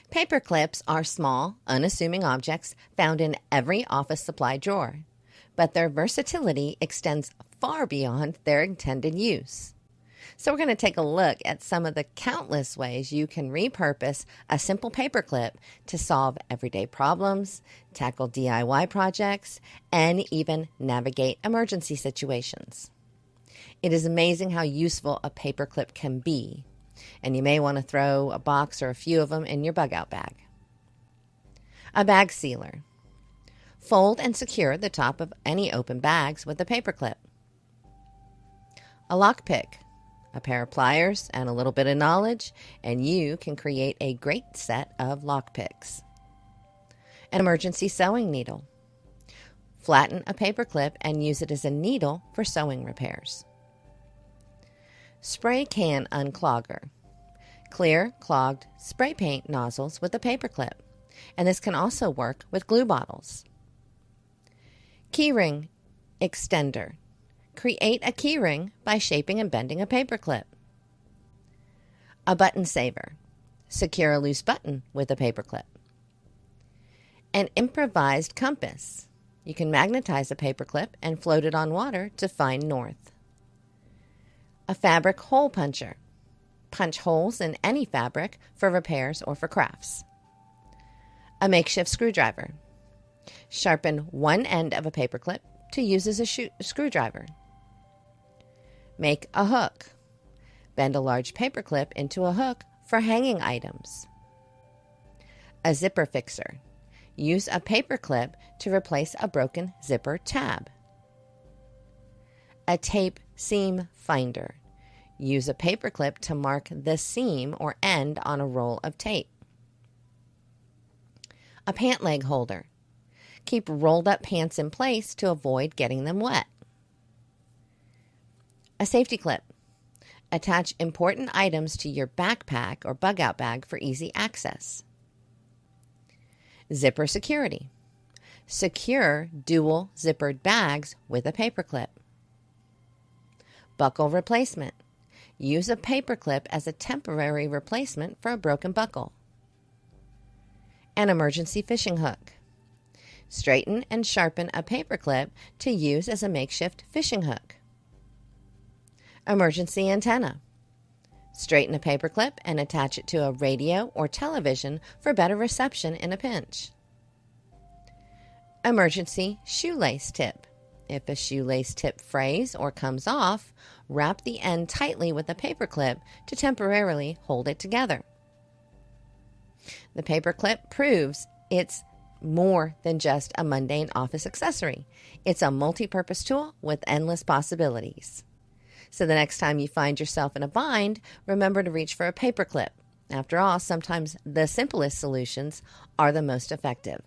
Paper clips are small, unassuming objects found in every office supply drawer, but their versatility extends far beyond their intended use. So we're going to take a look at some of the countless ways you can repurpose a simple paperclip to solve everyday problems, tackle DIY projects, and even navigate emergency situations. It is amazing how useful a paperclip can be, and you may want to throw a box or a few of them in your bug-out bag. A bag sealer. Fold and secure the top of any open bags with a paperclip. A lockpick. A pair of pliers and a little bit of knowledge, and you can create a great set of lockpicks. An emergency sewing needle. Flatten a paperclip and use it as a needle for sewing repairs. Spray can unclogger. Clear, clogged spray paint nozzles with a paperclip, and this can also work with glue bottles. Keyring extender. Create a keyring by shaping and bending a paperclip. A button saver. Secure a loose button with a paperclip. An improvised compass. You can magnetize a paperclip and float it on water to find north. A fabric hole puncher. Punch holes in any fabric for repairs or for crafts. A makeshift screwdriver. Sharpen one end of a paperclip to use as a screwdriver. Make a hook. Bend a large paperclip into a hook for hanging items. A zipper fixer. Use a paperclip to replace a broken zipper tab. A tape seam finder. Use a paperclip to mark the seam or end on a roll of tape. A pant leg holder. Keep rolled up pants in place to avoid getting them wet. A safety clip. Attach important items to your backpack or bug-out bag for easy access. Zipper security. Secure dual zippered bags with a paperclip. Buckle replacement. Use a paperclip as a temporary replacement for a broken buckle. An emergency fishing hook. Straighten and sharpen a paperclip to use as a makeshift fishing hook. Emergency antenna. Straighten a paperclip and attach it to a radio or television for better reception in a pinch. Emergency shoelace tip. If a shoelace tip frays or comes off, wrap the end tightly with a paperclip to temporarily hold it together. The paperclip proves it's more than just a mundane office accessory. It's a multi-purpose tool with endless possibilities. So the next time you find yourself in a bind, remember to reach for a paperclip. After all, sometimes the simplest solutions are the most effective.